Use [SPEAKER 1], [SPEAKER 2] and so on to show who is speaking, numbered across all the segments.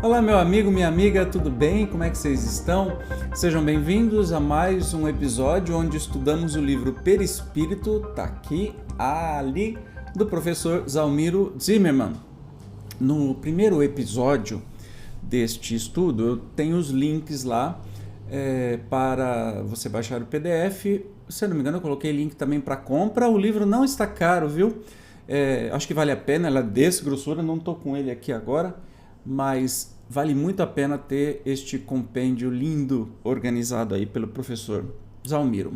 [SPEAKER 1] Olá, meu amigo, minha amiga, tudo bem? Como é que vocês estão? Sejam bem-vindos a mais um episódio onde estudamos o livro Perispírito, tá aqui, ali, do professor Zalmiro Zimmermann. No primeiro episódio deste estudo, eu tenho os links lá para você baixar o PDF. Se eu não me engano, eu coloquei link também para compra. O livro não está caro, viu? Acho que vale a pena, ela é desse grossura, não estou com ele aqui agora, mas vale muito a pena ter este compêndio lindo organizado aí pelo professor Zalmiro.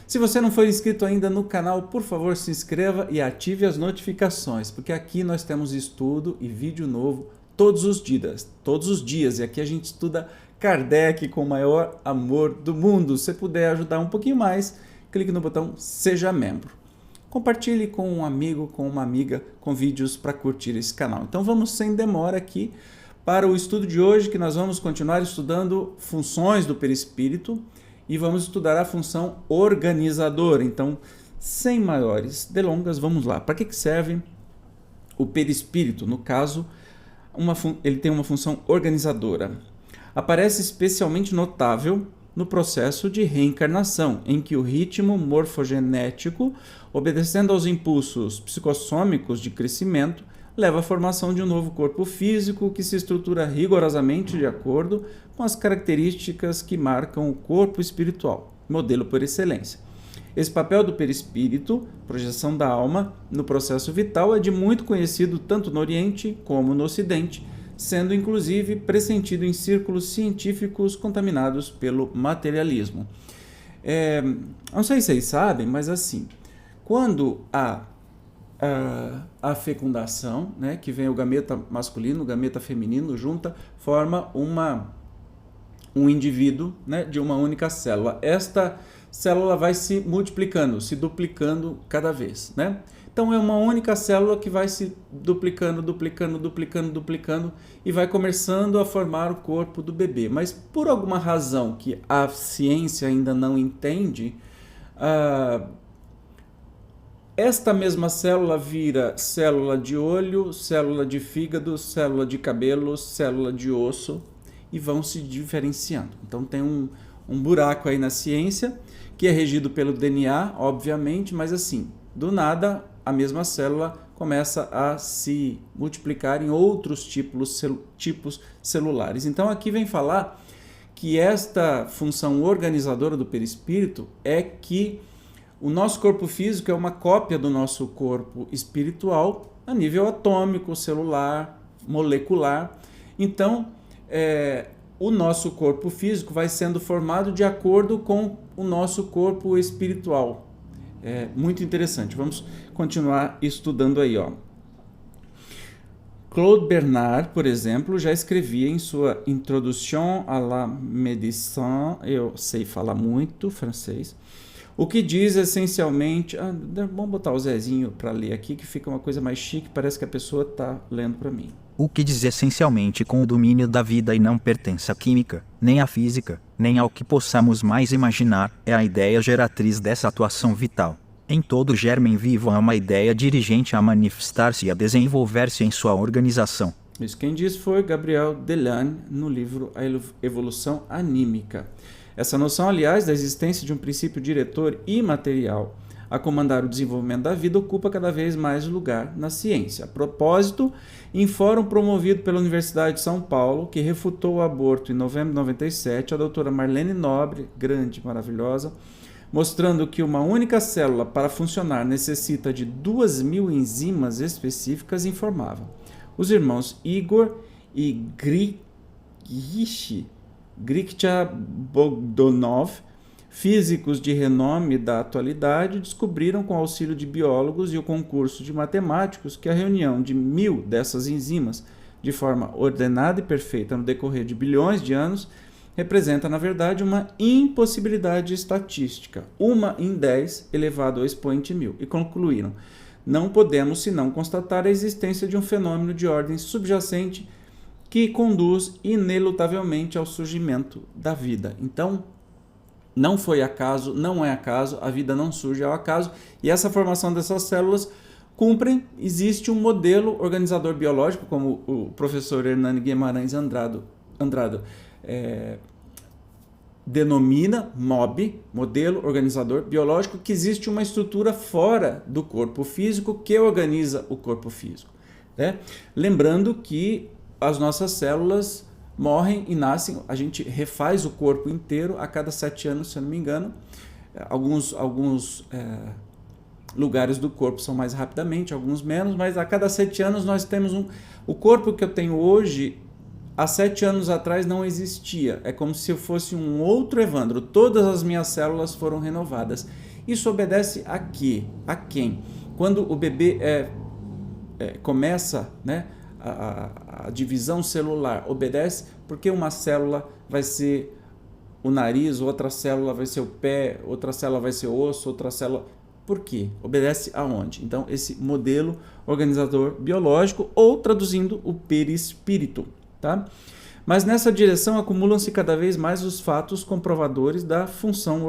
[SPEAKER 1] Se você não for inscrito ainda no canal, por favor se inscreva e ative as notificações, porque aqui nós temos estudo e vídeo novo todos os dias, e aqui a gente estuda Kardec com o maior amor do mundo. Se puder ajudar um pouquinho mais, clique no botão Seja Membro. Compartilhe com um amigo, com uma amiga, com vídeos para curtir esse canal. Então vamos sem demora aqui para o estudo de hoje, que nós vamos continuar estudando funções do perispírito e vamos estudar a função organizadora. Então, sem maiores delongas, vamos lá. Para que serve o perispírito? No caso, ele tem uma função organizadora. Aparece especialmente notável no processo de reencarnação, em que o ritmo morfogenético, obedecendo aos impulsos psicossômicos de crescimento, leva à formação de um novo corpo físico que se estrutura rigorosamente de acordo com as características que marcam o corpo espiritual, modelo por excelência. Esse papel do perispírito, projeção da alma, no processo vital é de muito conhecido tanto no Oriente como no Ocidente, sendo inclusive pressentido em círculos científicos contaminados pelo materialismo. Não sei se vocês sabem, mas assim, quando a fecundação, né, que vem o gameta masculino, o gameta feminino, junta, forma um indivíduo, né, de uma única célula. Esta célula vai se multiplicando, se duplicando cada vez, né? Então é uma única célula que vai se duplicando e vai começando a formar o corpo do bebê. Mas por alguma razão que a ciência ainda não entende, esta mesma célula vira célula de olho, célula de fígado, célula de cabelo, célula de osso e vão se diferenciando. Então tem um buraco aí na ciência que é regido pelo DNA, obviamente, mas assim, do nada a mesma célula começa a se multiplicar em outros tipos celulares. Então aqui vem falar que esta função organizadora do perispírito é que o nosso corpo físico é uma cópia do nosso corpo espiritual a nível atômico, celular, molecular. Então, o nosso corpo físico vai sendo formado de acordo com o nosso corpo espiritual. É muito interessante. Vamos continuar estudando aí, ó. Claude Bernard, por exemplo, já escrevia em sua Introduction à la Médecine, eu sei falar muito francês, o que diz essencialmente... vamos botar o Zezinho para ler aqui, que fica uma coisa mais chique, parece que a pessoa está lendo para mim.
[SPEAKER 2] O que diz essencialmente com o domínio da vida e não pertence à química, nem à física, nem ao que possamos mais imaginar, é a ideia geratriz dessa atuação vital. Em todo germe vivo há uma ideia dirigente a manifestar-se e a desenvolver-se em sua organização.
[SPEAKER 1] Isso quem diz foi Gabriel Delanne, no livro A Evolução Anímica. Essa noção, aliás, da existência de um princípio diretor imaterial a comandar o desenvolvimento da vida ocupa cada vez mais lugar na ciência. A propósito, em fórum promovido pela Universidade de São Paulo, que refutou o aborto em novembro de 97, a doutora Marlene Nobre, grande, maravilhosa, mostrando que uma única célula para funcionar necessita de 2.000 enzimas específicas, informava. Os irmãos Igor e Grikcha Bogdanov, físicos de renome da atualidade, descobriram com o auxílio de biólogos e o concurso de matemáticos que a reunião de 1.000 dessas enzimas de forma ordenada e perfeita no decorrer de bilhões de anos representa, na verdade, uma impossibilidade estatística, 1 em 10 elevado ao expoente 1.000, e concluíram: não podemos senão constatar a existência de um fenômeno de ordem subjacente que conduz inelutavelmente ao surgimento da vida. Então, não foi acaso, não é acaso, a vida não surge ao acaso, e essa formação dessas células existe um modelo organizador biológico, como o professor Hernani Guimarães Andrado denomina MOB, modelo organizador biológico, que existe uma estrutura fora do corpo físico que organiza o corpo físico, né? Lembrando que as nossas células morrem e nascem, a gente refaz o corpo inteiro a cada 7 anos, se eu não me engano. Alguns lugares do corpo são mais rapidamente, alguns menos, mas a cada 7 anos nós temos o corpo que eu tenho hoje, há 7 anos atrás não existia. É como se eu fosse um outro Evandro. Todas as minhas células foram renovadas. Isso obedece a quê? A quem? Quando o bebê começa, né, a divisão celular, obedece porque uma célula vai ser o nariz, outra célula vai ser o pé, outra célula vai ser o osso, outra célula... Por quê? Obedece aonde? Então, esse modelo organizador biológico, ou traduzindo, o perispírito, tá? Mas nessa direção acumulam-se cada vez mais os fatos comprovadores da função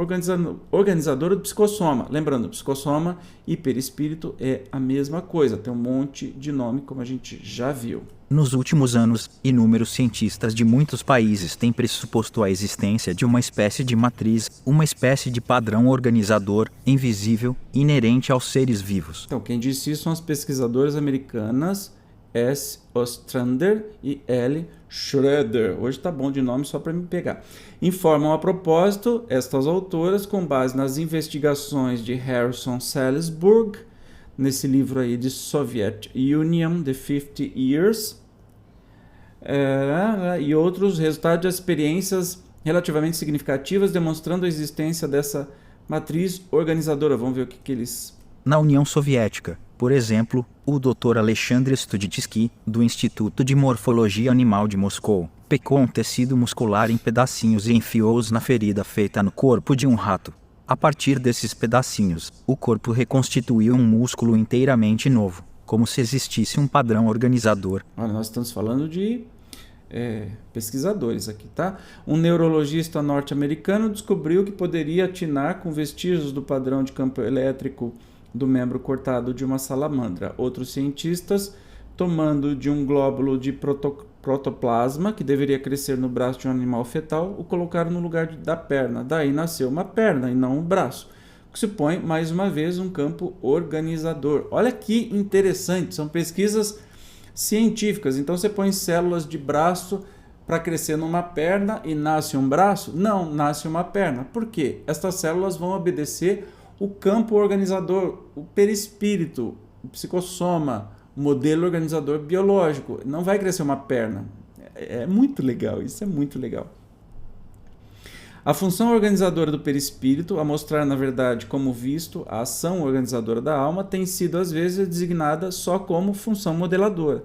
[SPEAKER 1] organizadora do psicossoma. Lembrando, psicossoma e perispírito é a mesma coisa, tem um monte de nome, como a gente já viu.
[SPEAKER 2] Nos últimos anos, inúmeros cientistas de muitos países têm pressuposto a existência de uma espécie de matriz, uma espécie de padrão organizador, invisível, inerente aos seres vivos.
[SPEAKER 1] Então, quem disse isso são as pesquisadoras americanas S. Ostrander e L. Schroeder. Hoje tá bom de nome só para me pegar. Informam a propósito, estas autoras, com base nas investigações de Harrison Salisbury, nesse livro aí de Soviet Union, The 50 Years, e outros resultados de experiências relativamente significativas demonstrando a existência dessa matriz organizadora. Vamos ver o que eles...
[SPEAKER 2] Na União Soviética, por exemplo, o Dr. Alexandre Studitsky, do Instituto de Morfologia Animal de Moscou, pecou um tecido muscular em pedacinhos e enfiou-os na ferida feita no corpo de um rato. A partir desses pedacinhos, o corpo reconstituiu um músculo inteiramente novo, como se existisse um padrão organizador.
[SPEAKER 1] Olha, nós estamos falando de pesquisadores aqui, tá? Um neurologista norte-americano descobriu que poderia atinar com vestígios do padrão de campo elétrico do membro cortado de uma salamandra. Outros cientistas, tomando de um glóbulo de protoplasma que deveria crescer no braço de um animal fetal, o colocaram no lugar da perna. Daí nasceu uma perna e não um braço, que supõe, mais uma vez, um campo organizador. Olha que interessante, são pesquisas científicas. Então você põe células de braço para crescer numa perna e nasce um braço? Não, nasce uma perna. Por quê? Estas células vão obedecer o campo organizador, o perispírito, o psicossoma, o modelo organizador biológico. Não vai crescer uma perna. É muito legal, isso é muito legal. A função organizadora do perispírito, a mostrar na verdade como visto a ação organizadora da alma, tem sido às vezes designada só como função modeladora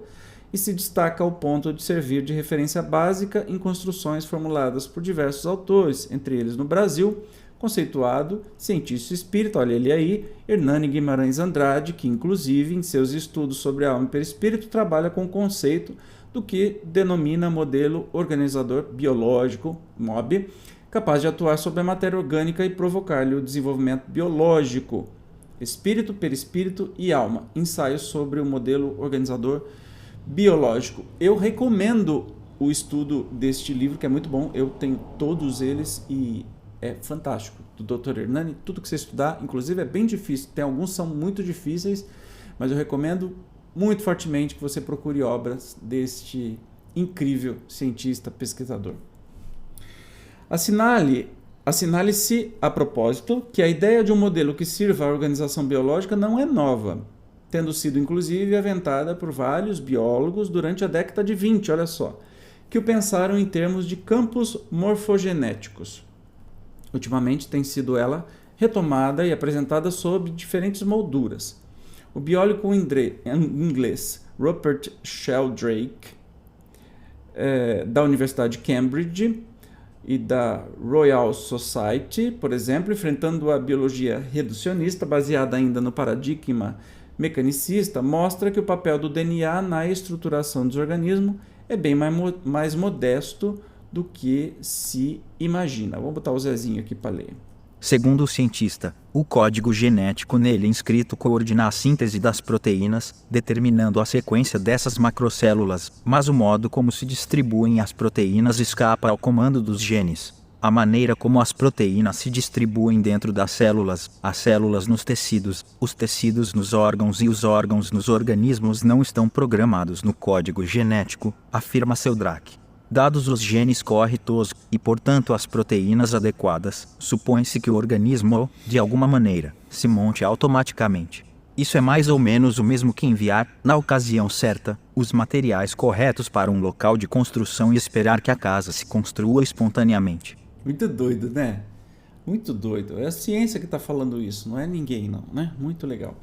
[SPEAKER 1] e se destaca ao ponto de servir de referência básica em construções formuladas por diversos autores, entre eles no Brasil, conceituado cientista espírita, olha ele aí, Hernani Guimarães Andrade, que inclusive em seus estudos sobre a alma e perispírito trabalha com o conceito do que denomina modelo organizador biológico, MOB, capaz de atuar sobre a matéria orgânica e provocar-lhe o desenvolvimento biológico, espírito, perispírito e alma. Ensaios sobre o modelo organizador biológico. Eu recomendo o estudo deste livro, que é muito bom, eu tenho todos eles e é fantástico, do Dr. Hernani, tudo que você estudar, inclusive é bem difícil, tem alguns que são muito difíceis, mas eu recomendo muito fortemente que você procure obras deste incrível cientista pesquisador. Assinale-se, a propósito, que a ideia de um modelo que sirva à organização biológica não é nova, tendo sido inclusive aventada por vários biólogos durante a década de 20, olha só, que o pensaram em termos de campos morfogenéticos. Ultimamente tem sido ela retomada e apresentada sob diferentes molduras. O biólogo inglês Rupert Sheldrake, da Universidade de Cambridge e da Royal Society, por exemplo, enfrentando a biologia reducionista, baseada ainda no paradigma mecanicista, mostra que o papel do DNA na estruturação dos organismos é bem mais modesto do que se imagina. Vamos botar o Zezinho aqui para ler.
[SPEAKER 2] Segundo o cientista, o código genético nele inscrito coordena a síntese das proteínas, determinando a sequência dessas macrocélulas, mas o modo como se distribuem as proteínas escapa ao comando dos genes. A maneira como as proteínas se distribuem dentro das células, as células nos tecidos, os tecidos nos órgãos e os órgãos nos organismos não estão programados no código genético, afirma Sheldrake. Dados os genes corretos e, portanto, as proteínas adequadas, supõe-se que o organismo, de alguma maneira, se monte automaticamente. Isso é mais ou menos o mesmo que enviar, na ocasião certa, os materiais corretos para um local de construção e esperar que a casa se construa espontaneamente.
[SPEAKER 1] Muito doido, né? Muito doido. É a ciência que está falando isso, não é ninguém não, né? Muito legal.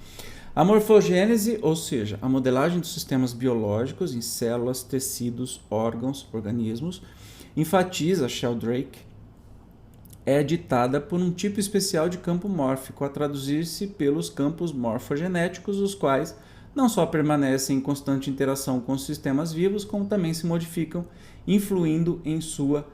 [SPEAKER 1] A morfogênese, ou seja, a modelagem dos sistemas biológicos em células, tecidos, órgãos, organismos, enfatiza Sheldrake, é ditada por um tipo especial de campo mórfico, a traduzir-se pelos campos morfogenéticos, os quais não só permanecem em constante interação com os sistemas vivos, como também se modificam, influindo em sua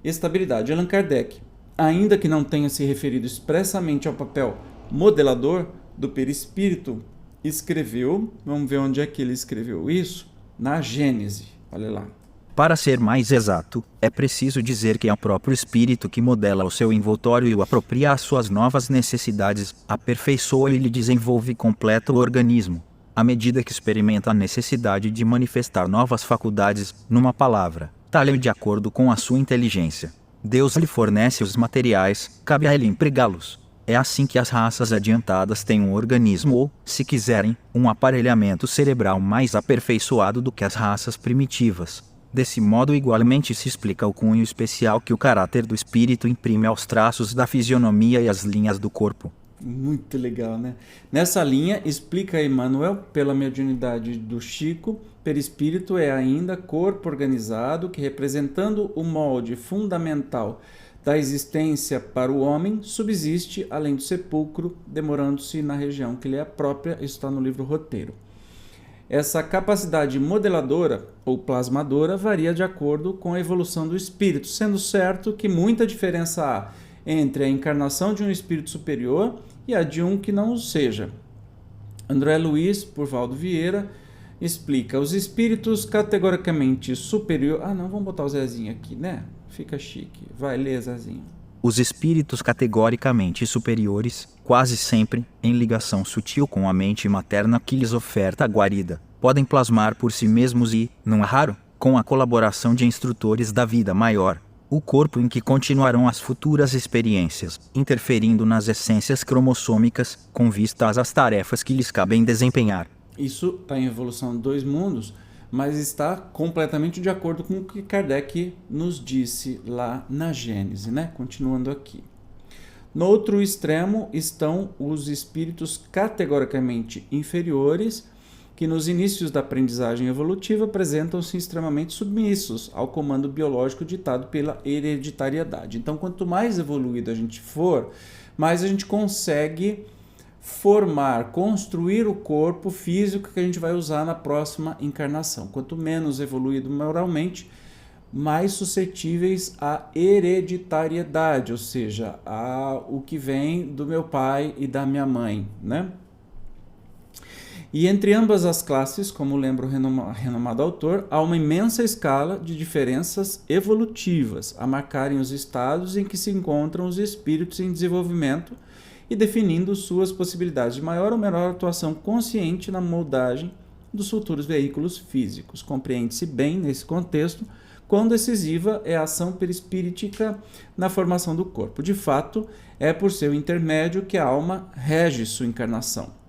[SPEAKER 1] estabilidade. Allan Kardec, ainda que não tenha se referido expressamente ao papel modelador do perispírito, escreveu, vamos ver onde é que ele escreveu isso, na Gênese, olha lá.
[SPEAKER 2] Para ser mais exato, é preciso dizer que é o próprio espírito que modela o seu envoltório e o apropria às suas novas necessidades, aperfeiçoa e lhe desenvolve e completa o organismo, à medida que experimenta a necessidade de manifestar novas faculdades, numa palavra, talhe de acordo com a sua inteligência. Deus lhe fornece os materiais, cabe a ele empregá-los. É assim que as raças adiantadas têm um organismo ou, se quiserem, um aparelhamento cerebral mais aperfeiçoado do que as raças primitivas. Desse modo, igualmente se explica o cunho especial que o caráter do espírito imprime aos traços da fisionomia e às linhas do corpo.
[SPEAKER 1] Muito legal, né? Nessa linha, explica Emmanuel, pela mediunidade do Chico, perispírito é ainda corpo organizado que, representando o molde fundamental da existência para o homem, subsiste além do sepulcro, demorando-se na região que lhe é própria. Isso está no livro Roteiro. Essa capacidade modeladora ou plasmadora varia de acordo com a evolução do espírito, sendo certo que muita diferença há entre a encarnação de um espírito superior e a de um que não o seja. André Luiz, por Valdo Vieira, explica: os espíritos categoricamente superiores... Ah, não, vamos botar o Zezinho aqui, né? Fica chique. Vai, lê, Zezinho.
[SPEAKER 2] Os espíritos categoricamente superiores, quase sempre, em ligação sutil com a mente materna que lhes oferta a guarida, podem plasmar por si mesmos e, não é raro, com a colaboração de instrutores da vida maior, o corpo em que continuarão as futuras experiências, interferindo nas essências cromossômicas, com vistas às tarefas que lhes cabem desempenhar.
[SPEAKER 1] Isso está em Evolução 2 Mundos, mas está completamente de acordo com o que Kardec nos disse lá na Gênese, né? Continuando aqui. No outro extremo estão os espíritos categoricamente inferiores, que nos inícios da aprendizagem evolutiva apresentam-se extremamente submissos ao comando biológico ditado pela hereditariedade. Então, quanto mais evoluído a gente for, mais a gente consegue formar, construir o corpo físico que a gente vai usar na próxima encarnação. Quanto menos evoluído moralmente, mais suscetíveis à hereditariedade, ou seja, o que vem do meu pai e da minha mãe, né? E entre ambas as classes, como lembra o renomado autor, há uma imensa escala de diferenças evolutivas a marcarem os estados em que se encontram os espíritos em desenvolvimento e definindo suas possibilidades de maior ou menor atuação consciente na moldagem dos futuros veículos físicos. Compreende-se bem, nesse contexto, quão decisiva é a ação perispíritica na formação do corpo. De fato, é por seu intermédio que a alma rege sua encarnação.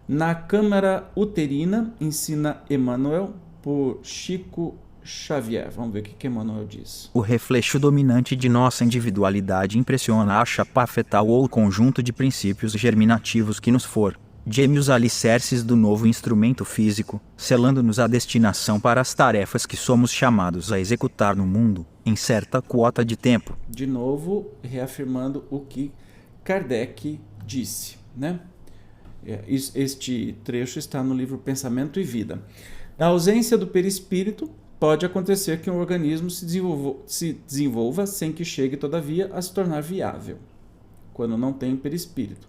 [SPEAKER 1] Na câmara uterina, ensina Emmanuel, por Chico Xavier. Vamos ver o que Emmanuel diz.
[SPEAKER 2] O reflexo dominante de nossa individualidade impressiona a chapa fetal ou o conjunto de princípios germinativos que nos for, geme os alicerces do novo instrumento físico, selando-nos a destinação para as tarefas que somos chamados a executar no mundo, em certa quota de tempo.
[SPEAKER 1] De novo, reafirmando o que Kardec disse, né? Este trecho está no livro Pensamento e Vida. Na ausência do perispírito, pode acontecer que um organismo se desenvolva sem que chegue, todavia, a se tornar viável. quando não tem perispírito.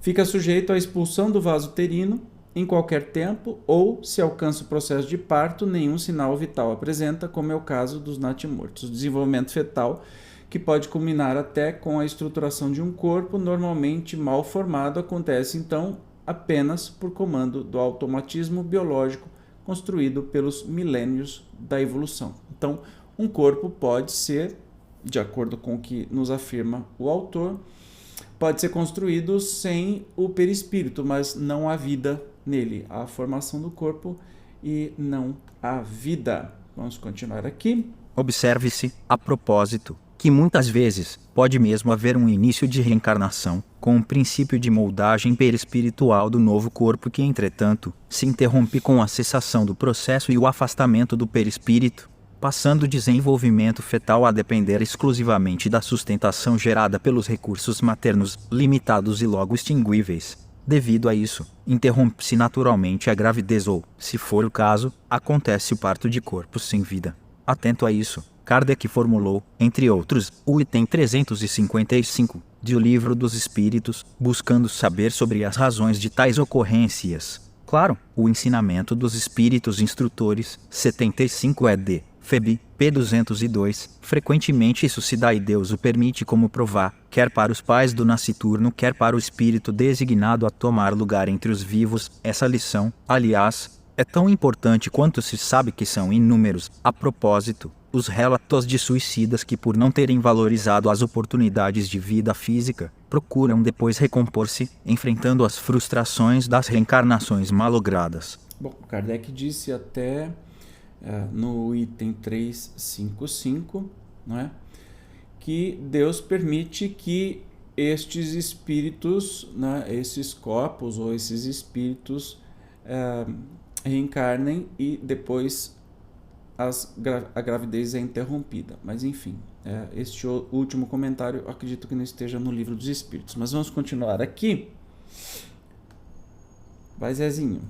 [SPEAKER 1] Fica sujeito à expulsão do vaso uterino em qualquer tempo ou, se alcança o processo de parto, nenhum sinal vital apresenta, como é o caso dos natimortos. O desenvolvimento fetal, que pode culminar até com a estruturação de um corpo normalmente mal formado, acontece então apenas por comando do automatismo biológico construído pelos milênios da evolução. Então, um corpo pode ser, de acordo com o que nos afirma o autor, pode ser construído sem o perispírito, mas não há vida nele. Há a formação do corpo e não há vida. Vamos continuar aqui.
[SPEAKER 2] Observe-se, a propósito, que muitas vezes pode mesmo haver um início de reencarnação, com um princípio de moldagem perispiritual do novo corpo que, entretanto, se interrompe com a cessação do processo e o afastamento do perispírito, passando o desenvolvimento fetal a depender exclusivamente da sustentação gerada pelos recursos maternos, limitados e logo extinguíveis. Devido a isso, interrompe-se naturalmente a gravidez ou, se for o caso, acontece o parto de corpos sem vida. Atento a isso, Kardec formulou, entre outros, o item 355 de O Livro dos Espíritos, buscando saber sobre as razões de tais ocorrências. Claro, o ensinamento dos Espíritos Instrutores, 75 ed. Feb. p. 202, frequentemente isso se dá e Deus o permite como provar, quer para os pais do nasciturno, quer para o espírito designado a tomar lugar entre os vivos. Essa lição, aliás, é tão importante quanto se sabe que são inúmeros, a propósito, os relatos de suicidas que, por não terem valorizado as oportunidades de vida física, procuram depois recompor-se, enfrentando as frustrações das reencarnações malogradas.
[SPEAKER 1] Bom, Kardec disse até no item 355, não é? Que Deus permite que estes espíritos, né, esses corpos ou esses espíritos reencarnem e depois a gravidez é interrompida. Mas enfim, este último comentário eu acredito que não esteja no Livro dos Espíritos. Mas vamos continuar aqui. Vai, Zezinho.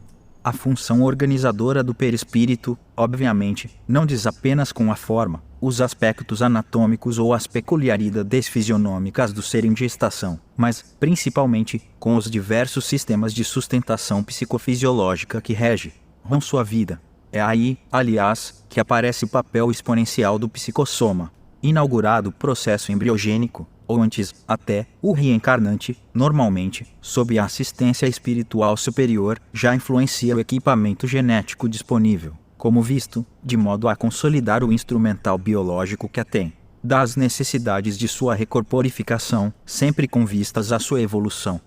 [SPEAKER 2] A função organizadora do perispírito, obviamente, não diz apenas com a forma, os aspectos anatômicos ou as peculiaridades fisionômicas do ser em gestação, mas, principalmente, com os diversos sistemas de sustentação psicofisiológica que regem sua vida. É aí, aliás, que aparece o papel exponencial do psicossoma. Inaugurado o processo embriogênico, ou antes, até, o reencarnante, normalmente, sob a assistência espiritual superior, já influencia o equipamento genético disponível, como visto, de modo a consolidar o instrumental biológico que a tem, das necessidades de sua recorporificação, sempre com vistas à sua evolução.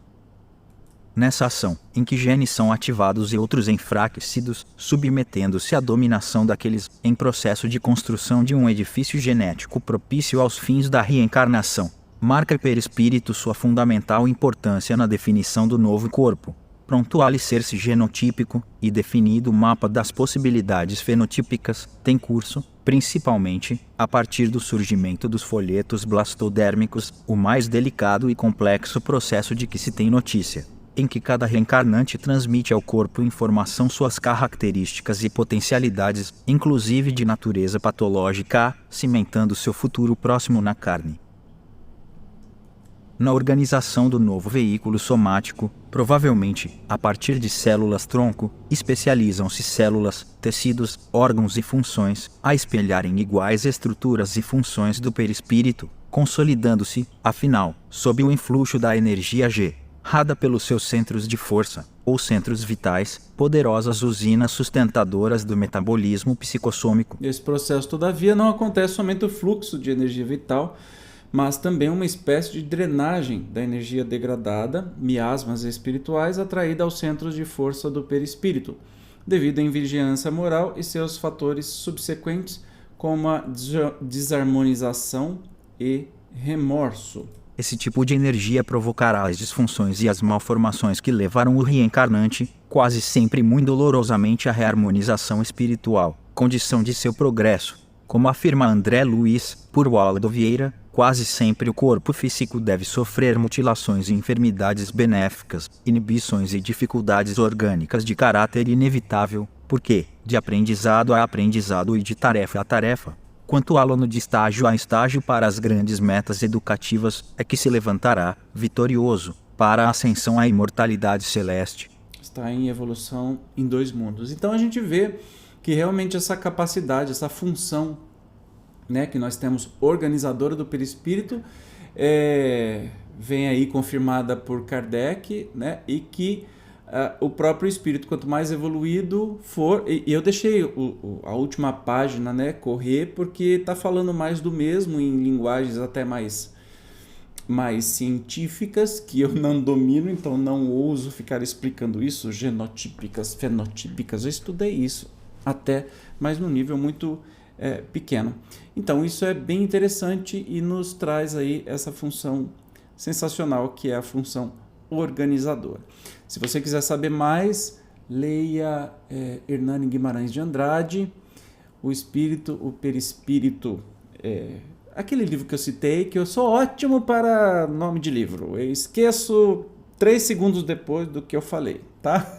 [SPEAKER 2] Nessa ação, em que genes são ativados e outros enfraquecidos, submetendo-se à dominação daqueles em processo de construção de um edifício genético propício aos fins da reencarnação, marca o perispírito sua fundamental importância na definição do novo corpo, pronto a alicerce genotípico e definido o mapa das possibilidades fenotípicas, tem curso, principalmente, a partir do surgimento dos folhetos blastodérmicos, o mais delicado e complexo processo de que se tem notícia, em que cada reencarnante transmite ao corpo informação suas características e potencialidades, inclusive de natureza patológica, cimentando seu futuro próximo na carne. Na organização do novo veículo somático, provavelmente, a partir de células-tronco, especializam-se células, tecidos, órgãos e funções, a espelharem iguais estruturas e funções do perispírito, consolidando-se, afinal, sob o influxo da energia G, rada pelos seus centros de força, ou centros vitais, poderosas usinas sustentadoras do metabolismo psicossômico.
[SPEAKER 1] Esse processo, todavia, não acontece somente o fluxo de energia vital, mas também uma espécie de drenagem da energia degradada, miasmas espirituais, atraída aos centros de força do perispírito, devido à invigilância moral e seus fatores subsequentes, como a desarmonização e remorso.
[SPEAKER 2] Esse tipo de energia provocará as disfunções e as malformações que levaram o reencarnante, quase sempre muito dolorosamente, à reharmonização espiritual, condição de seu progresso. Como afirma André Luiz, por Waldo Vieira, quase sempre o corpo físico deve sofrer mutilações e enfermidades benéficas, inibições e dificuldades orgânicas de caráter inevitável, porque, de aprendizado a aprendizado e de tarefa a tarefa, Enquanto o aluno de estágio a estágio para as grandes metas educativas é que se levantará, vitorioso, para a ascensão à imortalidade celeste.
[SPEAKER 1] Está em evolução em 2 mundos. Então a gente vê que realmente essa capacidade, essa função, né, que nós temos organizadora do perispírito, vem aí confirmada por Kardec, né, e que o próprio espírito, quanto mais evoluído for, e eu deixei a última página, né, correr, porque está falando mais do mesmo, em linguagens até mais científicas, que eu não domino, então não ouso ficar explicando isso, genotípicas, fenotípicas, eu estudei isso até, mas num nível muito pequeno. Então isso é bem interessante e nos traz aí essa função sensacional, que é a função organizadora. Se você quiser saber mais, leia Hernani Guimarães de Andrade, O Espírito, o Perispírito, aquele livro que eu citei, que eu sou ótimo para nome de livro. Eu esqueço 3 segundos depois do que eu falei, tá?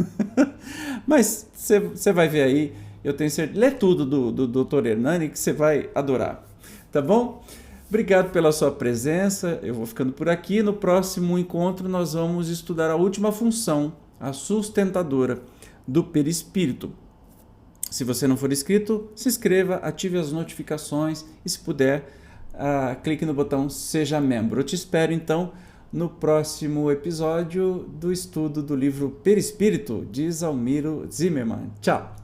[SPEAKER 1] Mas você vai ver aí, eu tenho certeza. Lê tudo do Dr. Hernani que você vai adorar, tá bom? Obrigado pela sua presença, eu vou ficando por aqui. No próximo encontro nós vamos estudar a última função, a sustentadora do perispírito. Se você não for inscrito, se inscreva, ative as notificações e, se puder, clique no botão Seja Membro. Eu te espero, então, no próximo episódio do estudo do livro Perispírito, de Zalmiro Zimmermann. Tchau!